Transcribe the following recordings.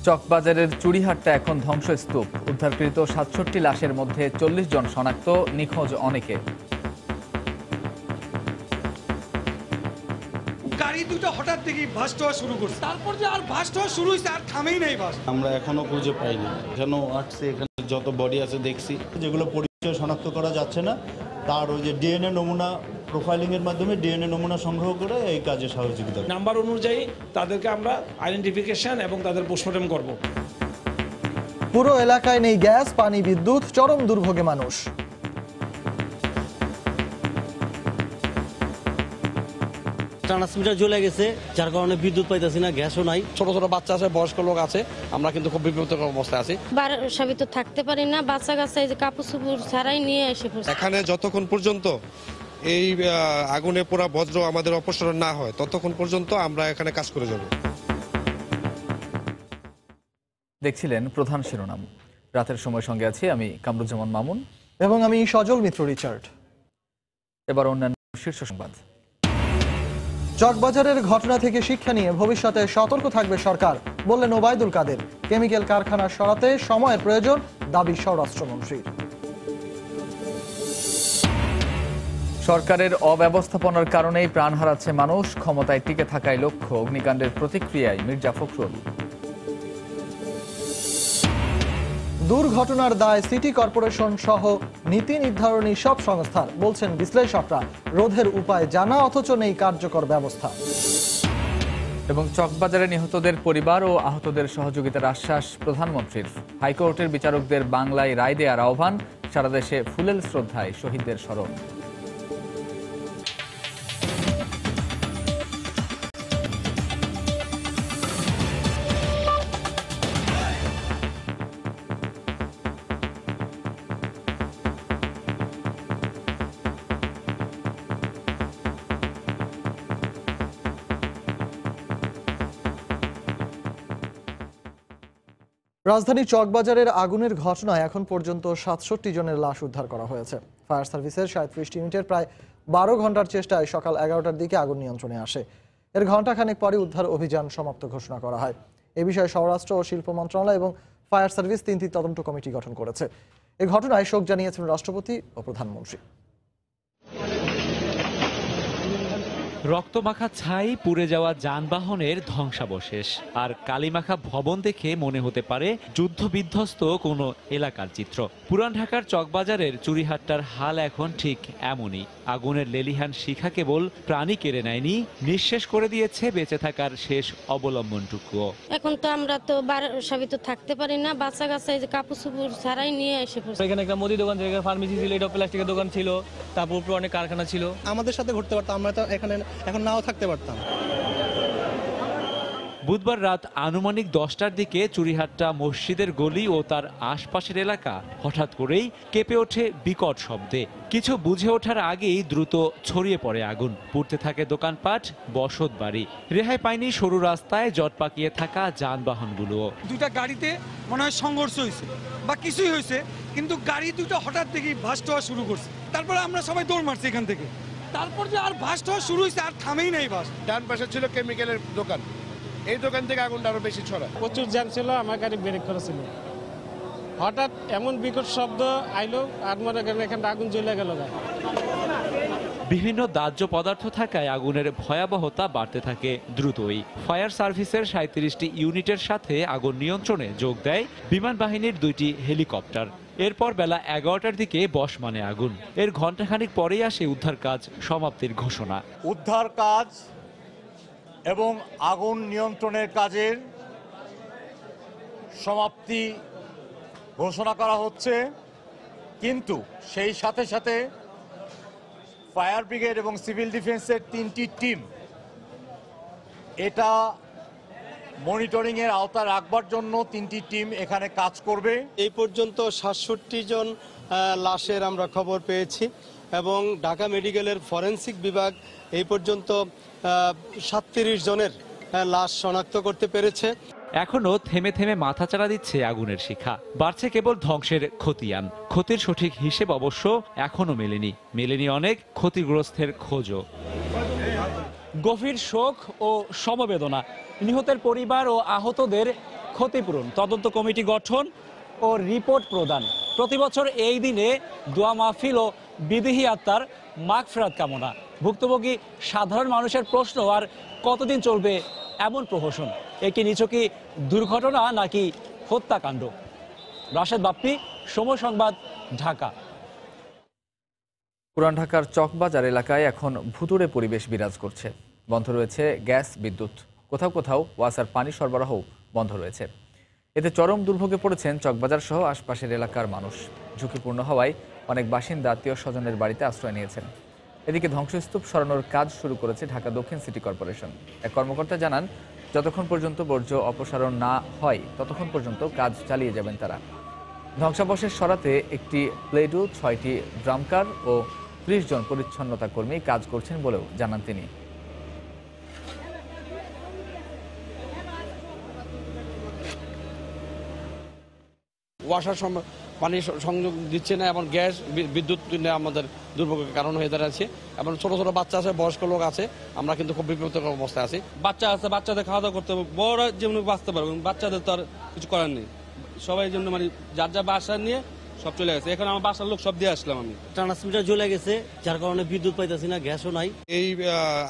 চকবাজারের চুড়িহাটটা এখন ধ্বংসস্তূপ। উদ্ধারকৃত ৬৭ লাশের মধ্যে ৪০ জন শনাক্ত, নিখোঁজ অনেকে। গাড়ি দুটো হঠাৎ দেখি ভাস্ট হওয়া শুরু করছে, তারপর যে আর ভাস্ট হওয়া শুরু হয়েছে, আর থামেই নাই ভাস্ট। আমরা এখনো খুঁজে পাইনি, কেন আসছে এখানে যত বডি আছে দেখছি, যেগুলো পরিচয় শনাক্ত করা যাচ্ছে না, তার ওই যে ডিএনএ নমুনা প্রোফাইলিংয়ের মাধ্যমে ডিএনএ নমুনা সংগ্রহ করে এই কাজে সহযোগিতা। নাম্বার অনুযায়ী তাদেরকে আমরা আইডেন্টিফিকেশন এবং তাদের পোস্টমর্টেম করব। পুরো এলাকায় নেই গ্যাস, পানি, বিদ্যুৎ, চরম দুর্ভোগে মানুষ। ট্রান্সমিটার জ্বলে গেছে, যার কারণে বিদ্যুৎ পাইতেছি না, গ্যাসও নাই। ছোট ছোট বাচ্চা আছে, বয়স্ক লোক আছে, আমরা কিন্তু খুব বিপদের অবস্থায় আছি। বাসায় তো থাকতে পারি না, বাচ্চা কাচ্চা এই যে কাপড় চোপড় ছাড়াই নিয়ে এসে পড়ছে। এখানে যতক্ষণ পর্যন্ত এই আগুনে পোড়া বজ্র আমাদের অপসারণ না হয়, ততক্ষণ পর্যন্ত আমরা এখানে কাজ করে যাব। দেখছিলেন প্রধান শিরোনাম। রাতের সময় সঙ্গে আছি আমি কামরুজ্জামান মামুন এবং আমি সজল মিত্র রিচার্ড। এবার অন্যান্য শীর্ষ সংবাদ। চকবাজারের ঘটনা থেকে শিক্ষা নিয়ে ভবিষ্যতে সতর্ক থাকবে সরকার, বললেন ওবায়দুল কাদের। কেমিক্যাল কারখানা সরাতে সময়ের প্রয়োজন, দাবি স্বরাষ্ট্রমন্ত্রীর। সরকারের অব্যবস্থাপনার কারণেই প্রাণ হারাচ্ছে মানুষ, ক্ষমতায় টিকে থাকায় লক্ষ্য, অগ্নিকাণ্ডের প্রতিক্রিয়ায় মির্জা ফখরুল। দুর্ঘটনার দায় সিটি কর্পোরেশন সহ নীতি নির্ধারণী সব সংস্থার, বলছেন বিশ্লেষকরা। রোধের উপায় জানা অথচ নেই কার্যকর ব্যবস্থা। এবং চকবাজারে নিহতদের পরিবার ও আহতদের সহযোগিতার আশ্বাস প্রধানমন্ত্রীর। হাইকোর্টের বিচারকদের বাংলায় রায় দেওয়ার আহ্বান, সারা দেশে ফুলেল শ্রদ্ধায় শহীদদের স্মরণ। রাজধানী চকবাজারের আগুনের ঘটনায় এখন পর্যন্ত ৬৭ জনের লাশ উদ্ধার করা হয়েছে। ফায়ার সার্ভিসের ৩৭ ইউনিটের প্রায় ১২ ঘন্টার চেষ্টায় সকাল ১১টার দিকে আগুন নিয়ন্ত্রণে আসে। এর ঘণ্টাখানেক পরে উদ্ধার অভিযান সমাপ্ত ঘোষণা করা হয়। এ বিষয়ে স্বরাষ্ট্র ও শিল্প মন্ত্রণালয় এবং ফায়ার সার্ভিস ৩টি তদন্ত কমিটি গঠন করেছে। এ ঘটনায় শোক জানিয়েছেন রাষ্ট্রপতি ও প্রধানমন্ত্রী। রক্তমাখা ছাই, পুড়ে যাওয়া যানবাহনের ধ্বংসাবশেষ আর কালিমাখা ভবন দেখে মনে হতে পারে যুদ্ধ বিধ্বস্ত কোনো এলাকার চিত্র। পুরান ঢাকার চকবাজারের চুড়িহাট্টার হাল এখন ঠিক এমনই। আগুনের লেলিহান শিখা কেবল প্রাণী কেড়ে নেয়নি, নিঃশেষ করে দিয়েছে বেঁচে থাকার শেষ অবলম্বনটুকুও। এখন তো আমরা তো বাসায় তো থাকতে পারি না, বাচ্চা কাচ্চা এই যে কাপড় চোপড় ছাড়াই নিয়ে এসে পড়ছে। এখানে একটা মুদি দোকান ছিল, ফার্মেসি ছিল, এটা প্লাস্টিকের দোকান ছিল, তারপর উপরে অনেক কারখানা ছিল। আমাদের সাথে ঘুরতে পারতাম, আমরা তো এখানে এখন নাও থাকতে পারতাম। বুধবার রাত আনুমানিক 10টার দিকে চুড়িহাট্টা মসজিদের গলি ও তার আশপাশের এলাকা হঠাৎ করেই কেঁপে ওঠে বিকট শব্দে। কিছু বুঝে ওঠার আগেই দ্রুত ছড়িয়ে পড়ে আগুন। পুড়তে থাকে দোকানপাট, বসত বাড়ি। রেহাই পায়নি সরু রাস্তায় জট পাকিয়ে থাকা যানবাহনগুলোও। দুটা গাড়িতে মনে হয় সংঘর্ষ হয়েছে বা কিছুই হয়েছে, কিন্তু গাড়ি দুটো হঠাৎ দেখি ভাস্ট হওয়া শুরু করছে, তারপরে আমরা সবাই দৌড় মারছি এখান থেকে। তারপর যে আর ভাস্ট হওয়া শুরু হয়েছে, আর থামেই নাই ভাস্ট। ডান পাশে ছিল কেমিক্যালের দোকান, এই দোকান থেকে আগুনটা আরো বেশি ছড়ায়। প্রচুর জ্যাম ছিল, আমার গাড়ি ব্রেক করেছিল। হঠাৎ এমন বিকট শব্দ আইলো, আর মনে করেন এখানে আগুন জ্বলে গেল। বিভিন্ন দাহ্য পদার্থ থাকায় আগুনের ভয়াবহতা বাড়তে থাকে দ্রুতই। ফায়ার সার্ভিসের ৩৭টি ইউনিটের সাথে আগুন নিয়ন্ত্রণে যোগ দেয় বিমান বাহিনীর 2টি হেলিকপ্টার। এরপর বেলা 11টার দিকে বশমানে আগুন। এর ঘণ্টাখানিক পরেই আসে উদ্ধার কাজ সমাপ্তির ঘোষণা। উদ্ধার কাজ এবং আগুন নিয়ন্ত্রণের কাজের সমাপ্তি ঘোষণা করা হচ্ছে, কিন্তু সেই সাথে সাথে ফায়ার ব্রিগেড এবং সিভিল ডিফেন্সের 3টি টিম এটা মনিটরিংয়ের আওতায় রাখবার জন্য 3টি টিম এখানে কাজ করবে। এই পর্যন্ত ৬৭ জন লাশের আমরা খবর পেয়েছি এবং ঢাকা মেডিকেলের ফরেনসিক বিভাগ এই পর্যন্ত ৩৭ জনের লাশ শনাক্ত করতে পেরেছে। এখনো থেমে থেমে মাথাচাড়া দিচ্ছে আগুনের শিখা। বাড়ছে কেবল ধ্বংসের খতিয়ান। ক্ষতির সঠিক হিসেব অবশ্য এখনো মেলেনি অনেক ক্ষতিগ্রস্তের খোঁজও। গভীর শোক ও সমবেদনা, নিহতের পরিবার ও আহতদের ক্ষতিপূরণ, তদন্ত কমিটি গঠন ও রিপোর্ট প্রদান। প্রতিবছর এই দিনে দোয়া মাহফিল ও বিদেহী আত্মার মাগফিরাত কামনা। ভুক্তভোগী সাধারণ মানুষের প্রশ্ন, আর কতদিন চলবে এমন প্রহসন? একে নিছকই দুর্ঘটনা নাকি হত্যাকাণ্ড? রাশেদ বাপ্পি, সময় সংবাদ, ঢাকা। পুরান ঢাকার চকবাজার এলাকায় এখন ভুতুড়ে পরিবেশ বিরাজ করছে। বন্ধ রয়েছে গ্যাস, বিদ্যুৎ, কোথাও কোথাও ওয়াসার পানি সরবরাহ বন্ধ রয়েছে। এতে চরম দুর্ভোগে পড়েছেন চকবাজার সহ আশপাশের এলাকার মানুষ। ঝুঁকিপূর্ণ হওয়ায় অনেক বাসিন্দা আত্মীয় স্বজনের বাড়িতে আশ্রয় নিয়েছেন। এদিকে ধ্বংসস্তূপ সরানোর কাজ শুরু করেছে ঢাকা দক্ষিণ সিটি কর্পোরেশন। এক কর্মকর্তা জানান, যতক্ষণ পর্যন্ত বর্জ্য অপসারণ না হয় ততক্ষণ পর্যন্ত কাজ চালিয়ে যাবেন তারা। ধ্বংসাবশেষ সরাতে একটি প্লেডু, 6টি ড্রামকার ও 30 জন পরিচ্ছন্নতা কর্মী কাজ করছেন বলেও জানান তিনি। ওয়াসার পানি সংযোগ দিচ্ছে না এবং গ্যাস, বিদ্যুৎ আমাদের দুর্ভোগের কারণ হয়ে দাঁড়াচ্ছে। এবং ছোট ছোট বাচ্চা আছে, বয়স্ক লোক আছে, আমরা কিন্তু খুব বিপদের অবস্থায় আছি। বাচ্চা আছে, বাচ্চাদের খাওয়া দাওয়া করতে হবে, বড়রা যেমন বাঁচতে পারবে, বাচ্চাদের তো আর কিছু করার নেই। সবাই জন্য মানে যার যা বাসা নিয়ে সব চলে গেছে। এখন আমার বাসার লোক সব দিয়ে আসলাম আমি। ট্রান্সমিটার জ্বলে গেছে, যার কারণে বিদ্যুৎ পাইতেছি না, গ্যাসও নাই। এই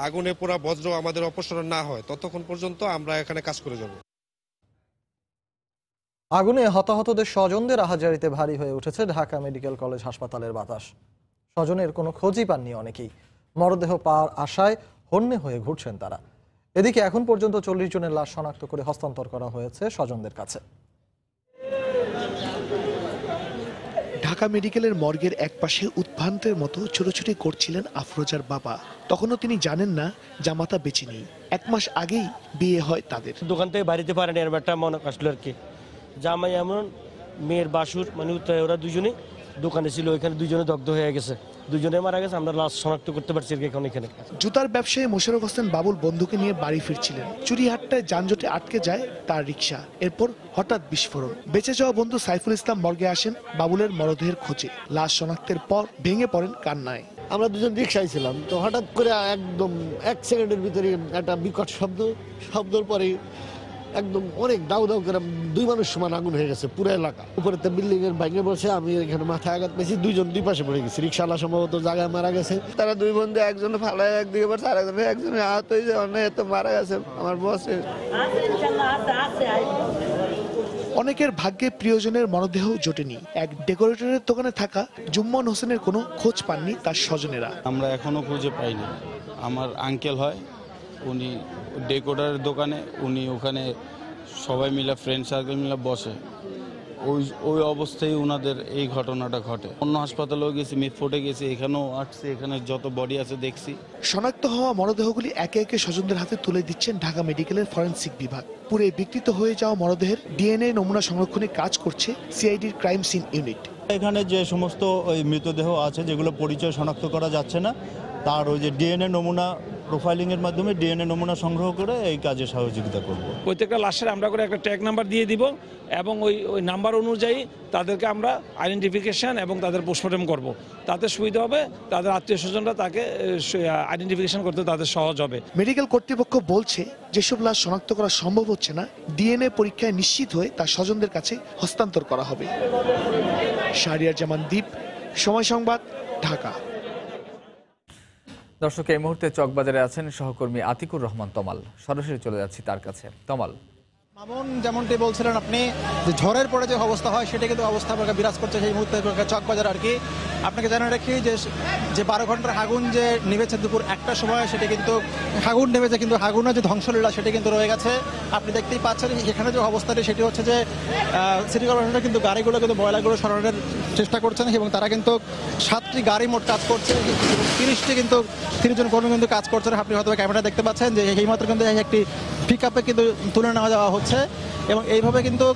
আগুনে পোড়া বজ্র আমাদের অপসারণ না হয় ততক্ষণ পর্যন্ত আমরা এখানে কাজ করে যাব। আগুনে হতাহতদের স্বজনদের আহাজারিতে ভারী হয়ে উঠেছে ঢাকা মেডিকেল কলেজ হাসপাতালের বাতাস। স্বজনের কোনো খোঁজই পাননি অনেকেই। মরদেহ পাওয়ার আশায় হন্যে হয়ে ঘুরছেন তারা। এদিকে এখন পর্যন্ত 40 জনের লাশ শনাক্ত করে হস্তান্তর করা হয়েছে স্বজনদের কাছে। ঢাকা মেডিকেলের মর্গের একপাশে উদ্ভ্রান্তের মতো ছোটাছুটি করছিলেন আফরোজার বাবা। তখনও তিনি জানেন না জামাতা বেঁচে নেই। 1 মাস আগেই বিয়ে হয় তাদের। দোকান থেকে বাড়িতে পারেন এর একটা মনে আসলো আর কি। জামাই এমন, মেয়ের বাসুর মানে ওরা দুজনে দোকানে ছিল, ওইখানে দুজনে দগ্ধ হয়ে গেছে, দুজনে মারা গেছে। আমরা লাশ শনাক্ত করতে পারছি এখানে। জুতার ব্যবসায়ী মোশাররফ হোসেন বাবুল বন্ধুকে নিয়ে বাড়ি ফিরছিলেন। চুরিহাট্টায় যানজটে আটকে যায় তার রিক্সা। এরপর হঠাৎ বিস্ফোরণ। বেঁচে যাওয়া বন্ধু সাইফুল ইসলাম মর্গে আসেন বাবুলের মরদেহের খোঁজে। লাশ শনাক্তের পর ভেঙে পড়েন কান্নায়। আমরা দুজন রিক্সায় ছিলাম, তো হঠাৎ করে একদম 1 সেকেন্ডের ভিতরে একটা বিকট শব্দের পরে একদম অনেক দাউ দাউ করে 2 মানুষ সমান আগুন হয়ে গেছে পুরো এলাকা। উপরে বিল্ডিং এর ভেঙে বসে আমি এখানে মাথায় আঘাত পেয়েছি। 2 জন 2 পাশে পড়ে গেছে। রিক্সাওয়ালা সম্ভবত জায়গায় মারা গেছে। তারা 2 বন্ধু, একজন ফালায় একদিকে পড়ছে, আর একজনে আহত হয়েছে, অন্য তো মারা গেছে আমার বসে। অনেকের ভাগ্যে প্রিয়জনের মরদেহ জোটেনি। এক ডেকোরেটরের দোকানে থাকা জুম্মন হোসেনের কোনো খোঁজ পাননি তার স্বজনেরা। আমরা এখনো খুঁজে পাইনি। আমার আঙ্কেল হয়, উনি ডেকোরেটরের দোকানে, উনি ওখানে সবাই মিলে ফ্রেন্ড সার্কেল মিলে বসে। ওই অবস্থায় ওনাদের এই ঘটনাটা ঘটে। অন্য হাসপাতালেও গেছি, মিটফোর্টে গেছি, এখানেও আসছে। এখানে যত বডি আছে দেখছি। শনাক্ত হওয়া মরদেহগুলি একে একে স্বজনদের হাতে তুলে দিচ্ছেন ঢাকা মেডিকেলের ফরেনসিক বিভাগ। পুরে বিকৃত হয়ে যাওয়া মরদেহের ডিএনএ নমুনা সংরক্ষণে কাজ করছে সিআইডির ক্রাইম সিন ইউনিট। এখানে যে সমস্ত ওই মৃতদেহ আছে যেগুলো পরিচয় শনাক্ত করা যাচ্ছে না, তার ওই যে ডিএনএ নমুনা প্রোফাইলিংয়ের মাধ্যমে ডিএনএ নমুনা সংগ্রহ করে এই কাজে সহযোগিতা করব। প্রত্যেকটা লাশের আমরা করে একটা ট্যাগ নাম্বার দিয়ে দিব এবং ওই নাম্বার অনুযায়ী তাদেরকে আমরা আইডেন্টিফিকেশন এবং তাদের পোস্টমর্টম করব। তাতে সুবিধা হবে, তাদের আত্মীয় স্বজনরা তাকে আইডেন্টিফিকেশন করতে তাদের সহজ হবে। মেডিকেল কর্তৃপক্ষ বলছে যেসব লাশ শনাক্ত করা সম্ভব হচ্ছে না, ডিএনএ পরীক্ষায় নিশ্চিত হয়ে তা স্বজনদের কাছে হস্তান্তর করা হবে। শাহরিয়ার জামান দ্বীপ, সময় সংবাদ, ঢাকা। দর্শক, এই মুহূর্তে চকবাজারে আছেন সহকর্মী আতিকুর রহমান তমাল। সরাসরি চলে যাচ্ছি তার কাছে। তমাল, মামুন, যেমনটি বলছিলেন আপনি যে ঝড়ের পরে যে অবস্থা হয় সেটা কিন্তু অবস্থা বিরাজ করছে সেই মুহূর্তে চকবাজার আর কি। আপনাকে জানিয়ে রাখি যে 12 ঘন্টার আগুন যে নেমেছে দুপুর 1টার সময়, সেটা কিন্তু আগুন নেমেছে, কিন্তু আগুনের যে ধ্বংসলীলা সেটা কিন্তু রয়ে গেছে। আপনি দেখতেই পাচ্ছেন এখানে যে অবস্থাটি সেটি হচ্ছে যে সিটি কর্পোরেশনের কিন্তু গাড়িগুলো কিন্তু ময়লাগুলো সরানোর চেষ্টা করছেন এবং তারা কিন্তু 7টি গাড়ি মোট কাজ করছে, 30 জন কর্মী কিন্তু কাজ করছেন। আপনি হয়তো ক্যামেরা দেখতে পাচ্ছেন যে এইমাত্র কিন্তু একটি পিকআপে কিন্তু তুলে নেওয়া যাওয়া হচ্ছে এবং এইভাবে কিন্তু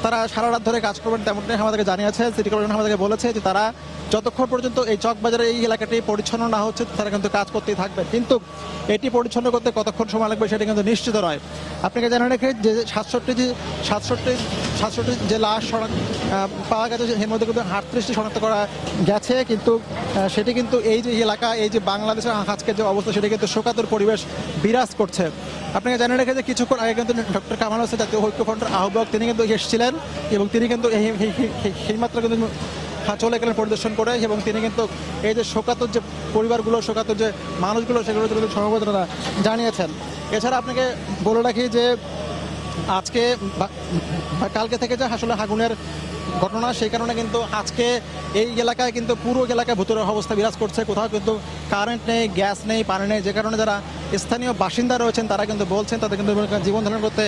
তারা সারা রাত ধরে কাজ করবেন তেমনটাই আমাদেরকে জানিয়েছে। সিটি কর্পোরেশন আমাদেরকে বলেছে যে তারা যতক্ষণ পর্যন্ত এই চকবাজারের এই এলাকাটি পরিচ্ছন্ন না হচ্ছে তারা কিন্তু কাজ করতেই থাকবে, কিন্তু এটি পরিচ্ছন্ন করতে কতক্ষণ সময় লাগবে সেটা কিন্তু নিশ্চিত নয়। আপনাকে জানা রেখে যে 67টি যে লাশ পাওয়া গেছে এর মধ্যে কিন্তু 38টি শনাক্ত করা গেছে, কিন্তু সেটি কিন্তু এই যে এলাকা, এই যে বাংলাদেশের আজকের যে অবস্থা সেটা কিন্তু শোকাতুর পরিবেশ বিরাজ করছে। আপনাকে জানিয়ে রেখে যে কিছুক্ষণ আগে কিন্তু ডক্টর কামাল হোসেন জাতীয় ঐক্যফ্রন্টের আহ্বায়ক তিনি কিন্তু এসেছিলেন এবং তিনি কিন্তু এইমাত্র কিন্তু চলে গেলেন পরিদর্শন করে, এবং তিনি কিন্তু এই যে শোকাতুর যে পরিবারগুলো, শোকাতুর যে মানুষগুলো সেগুলো কিন্তু সমবেদনা জানিয়েছেন। এছাড়া আপনাকে বলে রাখি যে আজকে কালকে থেকে যে আসলে আগুনের ঘটনা, সেই কারণে কিন্তু আজকে এই এলাকায় কিন্তু পুরো এলাকায় ভূতুড়ে অবস্থা বিরাজ করছে। কোথাও কিন্তু কারেন্ট নেই, গ্যাস নেই, পানি নেই, যে কারণে যারা স্থানীয় বাসিন্দা রয়েছেন তারা কিন্তু বলছেন তাদের কিন্তু জীবন ধারণ করতে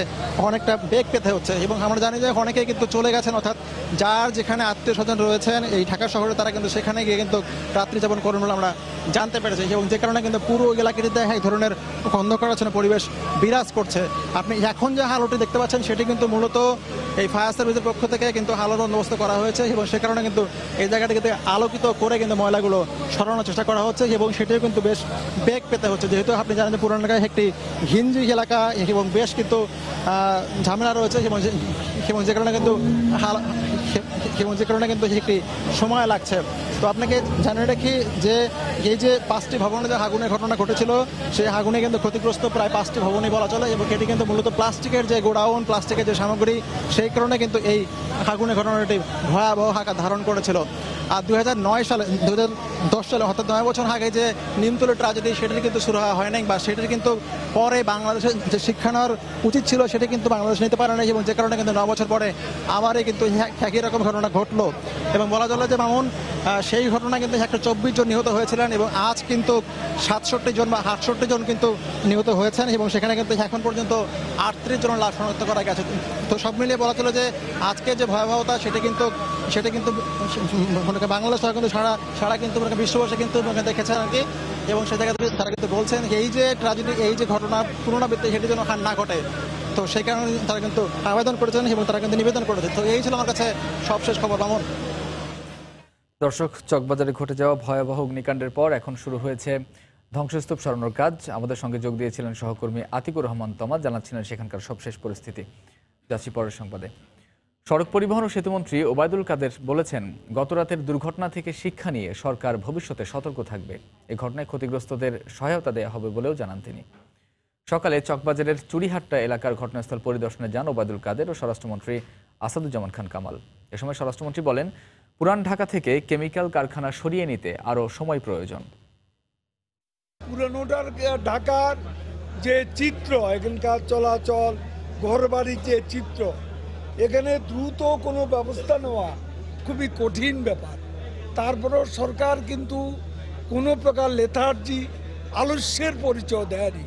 অনেকটা বেগ পেতে হচ্ছে। এবং আমরা জানি যে অনেকেই কিন্তু চলে গেছেন, অর্থাৎ যার যেখানে আত্মীয় স্বজন রয়েছেন এই ঢাকা শহরে তারা কিন্তু সেখানে গিয়ে কিন্তু রাত্রি যাপন করেন বলে আমরা জানতে পেরেছি, এবং যে কারণে কিন্তু পুরো এলাকাটিতে এই ধরনের অন্ধকারাচ্ছন্ন পরিবেশ বিরাজ করছে। আপনি এখন যে আলোটি দেখতে পাচ্ছেন সেটি কিন্তু মূলত এই ফায়ার সার্ভিসের পক্ষ থেকে কিন্তু আলোর বন্দোবস্ত করা হয়েছে, এবং সে কারণে কিন্তু এই জায়গাটিকে আলোকিত করে কিন্তু ময়লাগুলো সরানোর চেষ্টা করা হচ্ছে, এবং সেটিও কিন্তু বেশ বেগ পেতে হচ্ছে। যেহেতু আপনি জানেন যে পুরান ঢাকায় একটি ঘিঞ্জি এলাকা এবং বেশ কিন্তু ঝামেলা রয়েছে, এবং যে কারণে কিন্তু একটি সময় লাগছে। তো আপনাকে জানিয়ে রাখি যে এই যে 5টি ভবনে যে আগুনের ঘটনা ঘটেছিল সেই আগুনে কিন্তু ক্ষতিগ্রস্ত প্রায় 5টি ভবনই বলা চলে, এবং এটি কিন্তু মূলত প্লাস্টিকের যে গোডাউন, প্লাস্টিকের যে সামগ্রী, সেই কারণে কিন্তু এই আগুনের ঘটনাটি ভয়াবহ আকার ধারণ করেছিল। আর 2010 সালে অর্থাৎ 9 বছর আগে যে নিমতলী ট্র্যাজেডি সেটার কিন্তু শুরু হয় নাই, বা সেটার কিন্তু পরে বাংলাদেশের যে শিক্ষা নেওয়ার উচিত ছিল সেটি কিন্তু বাংলাদেশ নিতে পারে না, এবং যে কারণে কিন্তু 9 বছর পরে আবারই কিন্তু একই রকম ঘটনা ঘটলো। এবং বলা চলে যে মামুন সেই ঘটনা কিন্তু 124 জন নিহত হয়েছিলেন, এবং আজ কিন্তু 67 জন বা 68 জন কিন্তু নিহত হয়েছেন, এবং সেখানে কিন্তু এখন পর্যন্ত 38 জনের লাশ শনাক্ত করা গেছে। তো সব মিলিয়ে বলা চলে যে আজকে যে ভয়াবহতা সেটা কিন্তু বাংলাদেশ কিন্তু সারা কিন্তু বিশ্ববাসী কিন্তু দেখেছেন আর কি, এবং সে জায়গায় তারা কিন্তু বলছেন এই যে ট্র্যাজেডি, এই যে ঘটনা পুনরাবৃত্তি সেটি যেন না ঘটে। তো সেই কারণে তারা কিন্তু আবেদন করেছেন এবং তারা কিন্তু নিবেদন করেছেন। তো এই ছিল আমার কাছে সবশেষ খবর। মামুন। দর্শক, চকবাজারে ঘটে যাওয়া ভয়াবহ অগ্নিকাণ্ডের পর এখন শুরু হয়েছে ধ্বংসস্তূপ সরানোর কাজ। আমাদের সঙ্গে যোগ দিয়েছিলেন সহকর্মী আতিকুর রহমান তমা, জানাচ্ছিলেন সেখানকার সবশেষ পরিস্থিতি। যাচ্ছি পরের সংবাদে। সড়ক পরিবহন ও সেতুমন্ত্রী ওবায়দুল কাদের বলেছেন, গতরাতের দুর্ঘটনা থেকে শিক্ষা নিয়ে সরকার ভবিষ্যতে সতর্ক থাকবে। এ ঘটনায় ক্ষতিগ্রস্তদের সহায়তা দেওয়া হবে বলেও জানান তিনি। সকালে চকবাজারের চুরিহাট্টা এলাকার ঘটনাস্থল পরিদর্শনে যান ওবায়দুল কাদের ও স্বরাষ্ট্রমন্ত্রী আসাদুজ্জামান খান কামাল। এ সময় স্বরাষ্ট্রমন্ত্রী বলেন, পুরান ঢাকা থেকে কেমিক্যাল কারখানা সরিয়ে নিতে আরও সময় প্রয়োজন। পুরানো ঢাকার যে চিত্র, এখানকার চলাচল, ঘরবাড়ির যে চিত্র, এখানে দ্রুত কোনো ব্যবস্থা নেওয়া খুবই কঠিন ব্যাপার। তারপরেও সরকার কিন্তু কোনো প্রকার লেথার্জি, আলস্যের পরিচয় দেয়নি,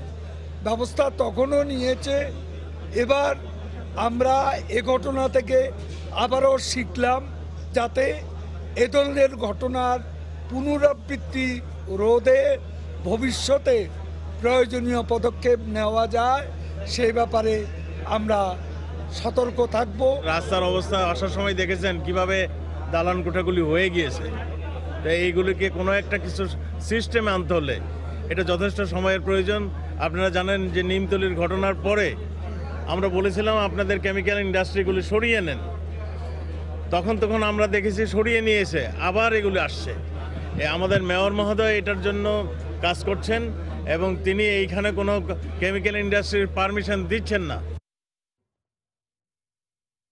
ব্যবস্থা তখনও নিয়েছে। এবার আমরা এ ঘটনা থেকে আবারও শিখলাম যাতে এ ধরনের ঘটনার পুনরাবৃত্তি রোধে ভবিষ্যতে প্রয়োজনীয় পদক্ষেপ নেওয়া যায়, সেই ব্যাপারে আমরা সতর্ক থাকব। রাস্তার অবস্থা আসার সময় দেখেছেন কিভাবে দালান কোঠাগুলি হয়ে গিয়েছে। তো এইগুলিকে কোনো একটা কিছু সিস্টেমে আনতে হলে এটা যথেষ্ট সময়ের প্রয়োজন। আপনারা জানেন যে নিমতলির ঘটনার পরে আমরা বলেছিলাম আপনাদের কেমিক্যাল ইন্ডাস্ট্রিগুলি সরিয়ে নেন, তখন আমরা দেখেছি সরিয়ে নিয়েছে, আবার এগুলি আসছে। আমাদের মেয়র মহোদয় এটার জন্য কাজ করছেন এবং তিনি এইখানে কোনো কেমিক্যাল ইন্ডাস্ট্রির পারমিশন দিচ্ছেন না।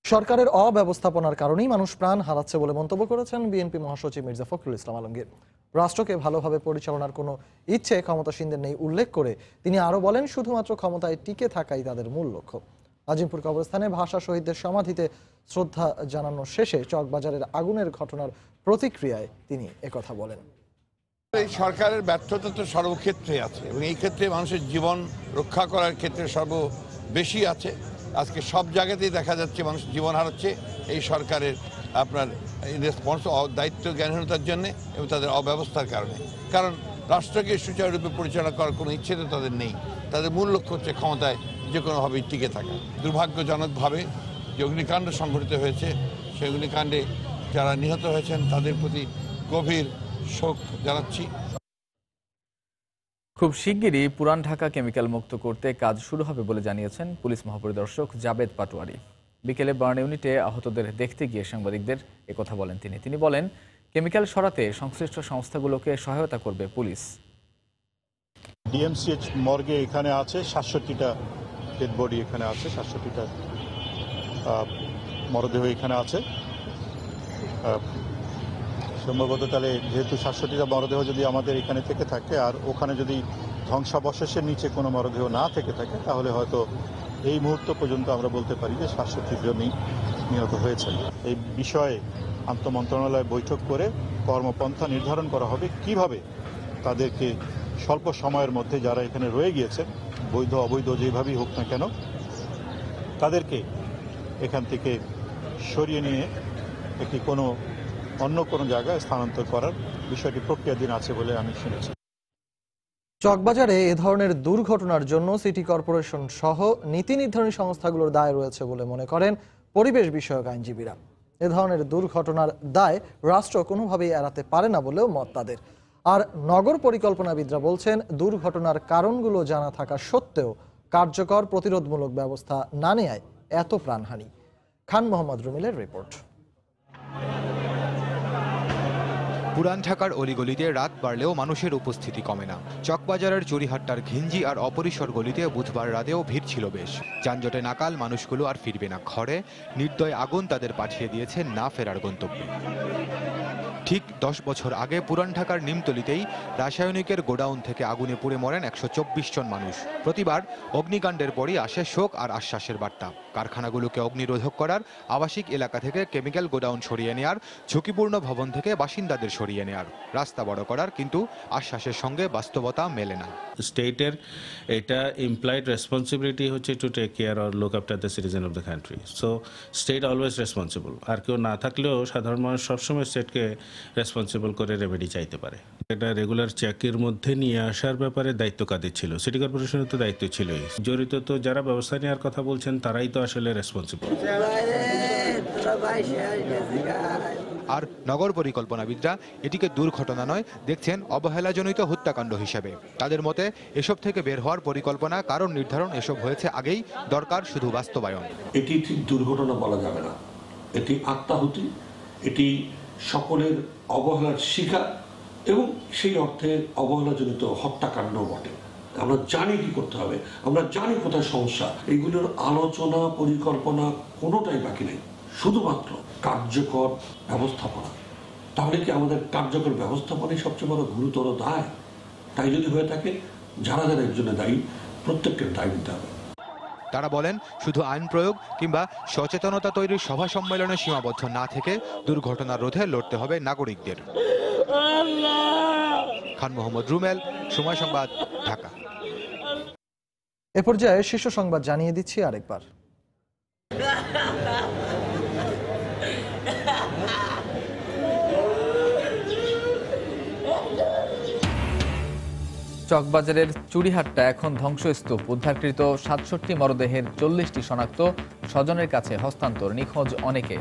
সরকারের অব্যবস্থাপনার কারণেই মানুষ প্রাণ হারাচ্ছে বলে মন্তব্য করেছেন বিএনপি মহাসচিব মির্জা ফখরুল ইসলাম আলমগীর। রাষ্ট্রকে ভালোভাবে পরিচালনার কোনো ইচ্ছে ক্ষমতাসীনদের নেই উল্লেখ করে তিনি আরও বলেন, শুধুমাত্র ক্ষমতায় টিকে থাকাই তাদের মূল লক্ষ্য। আজিমপুর কবরস্থানে ভাষা শহীদদের সমাধিতে শ্রদ্ধা জানানো শেষে চকবাজারের আগুনের ঘটনার প্রতিক্রিয়ায় তিনি একথা বলেন। এই সরকারের ব্যর্থতা তো সর্বক্ষেত্রে আছে, এবং এই ক্ষেত্রে মানুষের জীবন রক্ষা করার ক্ষেত্রে বেশি আছে। আজকে সব জায়গাতেই দেখা যাচ্ছে মানুষ জীবন হারাচ্ছে এই সরকারের আপনার দায়িত্ব জ্ঞানহীনতার জন্যে এবং তাদের অব্যবস্থার কারণে। কারণ রাষ্ট্রকে সুচারুরূপে পরিচালনা করার কোনো ইচ্ছে তো তাদের নেই। তাদের মূল লক্ষ্য হচ্ছে ক্ষমতায় যে কোনোভাবেই টিকে থাকা। দুর্ভাগ্যজনকভাবে যে অগ্নিকাণ্ড সংঘটিত হয়েছে সেই অগ্নিকাণ্ডে যারা নিহত হয়েছেন তাদের প্রতি গভীর শোক জানাচ্ছি। খুব শিগগিরই পুরান ঢাকা কেমিক্যাল মুক্ত করতে কাজ শুরু হবে বলে জানিয়েছেন পুলিশ মহাপরিদর্শক জাবেদ পাটোয়ারি। বিকেলে বার্ন ইউনিটে আহতদের দেখতে গিয়ে সাংবাদিকদের একথা বলেন তিনি বলেন, কেমিক্যাল সরাতে সংশ্লিষ্ট সংস্থাগুলোকে সহায়তা করবে পুলিশ। ডিএমসিএইচ মর্গে এখানে আছে 67টা ডেড বডি, এখানে আছে 67টা মরদেহ এখানে আছে। সম্ভবত তাহলে যেহেতু 67টা মরদেহ যদি আমাদের এখানে থেকে থাকে আর ওখানে যদি ধ্বংসাবশেষের নিচে কোনো মরদেহ না থেকে থাকে, তাহলে হয়তো এই মুহূর্ত পর্যন্ত আমরা বলতে পারি যে 67 জনই নিহত হয়েছেন। এই বিষয়ে আন্তঃমন্ত্রণালয় বৈঠক করে কর্মপন্থা নির্ধারণ করা হবে কিভাবে তাদেরকে স্বল্প সময়ের মধ্যে যারা এখানে রয়ে গিয়েছেন, বৈধ অবৈধ যেভাবেই হোক না কেন, তাদেরকে এখান থেকে সরিয়ে নিয়ে একটি অন্য কোনো জায়গায় স্থানান্তর করার বিষয়টি প্রক্রিয়াধীন আছে বলে আমি শুনেছি। চকবাজারে এ ধরনের দুর্ঘটনার জন্য সিটি কর্পোরেশন সহ নীতি নির্ধারণী সংস্থাগুলোর দায় রয়েছে বলে মনে করেন পরিবেশ বিষয়ক আইনজীবীরা। এ ধরনের দুর্ঘটনার দায় রাষ্ট্র কোনোভাবেই এড়াতে পারে না বলেও মত তাদের। আর নগর পরিকল্পনাবিদরা বলছেন, দুর্ঘটনার কারণগুলো জানা থাকা সত্ত্বেও কার্যকর প্রতিরোধমূলক ব্যবস্থা না নেয়ায় এত প্রাণহানি। খান মোহাম্মদ রুমিলের রিপোর্ট। পুরান ঢাকার অলিগলিতে রাত বাড়লেও মানুষের উপস্থিতি কমে না। চকবাজারের চুরিহাট্টার ঘিঞ্জি আর অপরিসর গলিতে বুধবার রাতেও ভিড় ছিল বেশ। যানজটে নাকাল মানুষগুলো আর ফিরবে না ঘরে, নির্দয় আগুন তাদের পাঠিয়ে দিয়েছে না ফেরার গন্তব্যে। ঠিক 10 বছর আগে পুরান ঢাকার নিমতলিতেই রাসায়নিকের গোডাউন থেকে আগুনে পুড়ে মরেন 124 জন মানুষ। প্রতিবার অগ্নিকাণ্ডের পরই আসে শোক আর আশ্বাসের বার্তা। কারখানাগুলোকে অগ্নিরোধক করার, আবাসিক এলাকা থেকে কেমিক্যাল গোডাউন সরিয়ে নেয়ার, ঝুঁকিপূর্ণ ভবন থেকে বাসিন্দাদের সরিয়ে নেয়ার, রাস্তা বড় করার, কিন্তু আশ্বাসের সঙ্গে বাস্তবতা মেলে না। স্টেটের এটা ইমপ্লাইড রেসপন্সিবিলিটি হচ্ছে to take care or look after the citizen of the country. So state always responsible. আর কেউ না থাকলেও সাধারণ মানুষ সবসময় স্টেটকে রেসপন্সিবল করে রেমেডি চাইতে পারে। এটা রেগুলার চেকের মধ্যে নিয়ে আসার ব্যাপারে দায়িত্ব কাদের ছিল? সিটি কর্পোরেশনের তো দায়িত্ব ছিলই। জড়িত তো যারা ব্যবস্থা নেওয়ার কথা বলছেন তারাই তো আসলে রেসপন্সিবল। আর নগর পরিকল্পনাবিদরা এটিকে দুর্ঘটনা নয়, দেখছেন অবহেলাজনিত হত্যাকাণ্ড হিসেবে। তাদের মতে এসব থেকে বের হওয়ার পরিকল্পনা, কারণ নির্ধারণ এসব হয়েছে আগেই, দরকার শুধু বাস্তবায়ন। এটি ঠিক দুর্ঘটনা বলা যাবে না, এটি আত্মাহুতি, এটি সকলের অবহেলার শিকার এবং সেই অর্থে অবহেলাজনিত হত্যাকাণ্ড বটে। আমরা জানি কি করতে হবে, আমরা জানি কোথায় সমস্যা। এগুলোর আলোচনা পরিকল্পনা কোনোটাই বাকি নেই, শুধুমাত্র কার্যকর ব্যবস্থাপনা। তাহলে কি আমাদের কার্যকর ব্যবস্থাপনাই সবচেয়ে বড় গুরুতর দায়? তাই যদি হয়ে থাকে, যারা যারা এর জন্য দায়ী, প্রত্যেককে দায় নিতে হবে। তারা বলেন, শুধু আইন প্রয়োগ কিংবা সচেতনতা তৈরির সভা সম্মেলনে সীমাবদ্ধ না থেকে দুর্ঘটনা রোধে লড়তে হবে নাগরিকদের। খান মোহাম্মদ রুমেল, সময় সংবাদ, ঢাকা। এ পর্যায়ে শীর্ষ সংবাদ জানিয়ে দিচ্ছি আরেকবার। চকবাজারের চুরিহাট্টা এখন ধ্বংসস্তূপ। উদ্ধারকৃত 67 মরদেহের 40টি শনাক্ত, স্বজনের কাছে হস্তান্তর, নিখোঁজ অনেকে।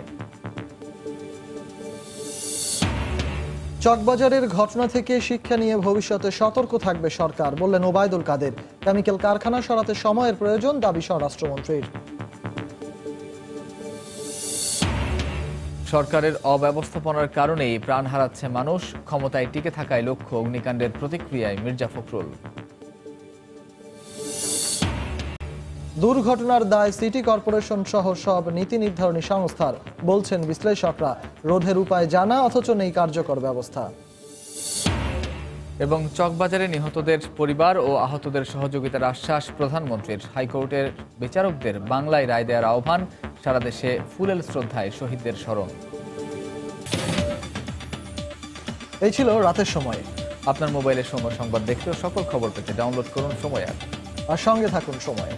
চকবাজারের ঘটনা থেকে শিক্ষা নিয়ে ভবিষ্যতে সতর্ক থাকবে সরকার, বললেন ওবায়দুল কাদের। কেমিক্যাল কারখানা সরাতে সময়ের প্রয়োজন, দাবি স্বরাষ্ট্রমন্ত্রীর। সরকারের অব্যবস্থাপনার কারণেই প্রাণ হারাচ্ছে মানুষ, ক্ষমতায় টিকে থাকায় লক্ষ্য, অগ্নিকাণ্ডের প্রতিক্রিয়ায় মির্জা ফখরুল। দুর্ঘটনার দায় সিটি কর্পোরেশন সহ সব নীতি নির্ধারণী সংস্থার, বলছেন বিশ্লেষকরা। রোধের উপায় জানা, অথচ নেই কার্যকর ব্যবস্থা। এবং চকবাজারে নিহতদের পরিবার ও আহতদের সহযোগিতার আশ্বাস প্রধানমন্ত্রীর। হাইকোর্টের বিচারকদের বাংলায় রায় দেওয়ার আহ্বান, সারা দেশে ফুলেল শ্রদ্ধায় শহীদদের স্মরণ। এই ছিল রাতের সময়। আপনার মোবাইলে সময় সংবাদ দেখতে ও সকল খবর পেতে ডাউনলোড করুন সময় অ্যাপ, আর সঙ্গে থাকুন সময়।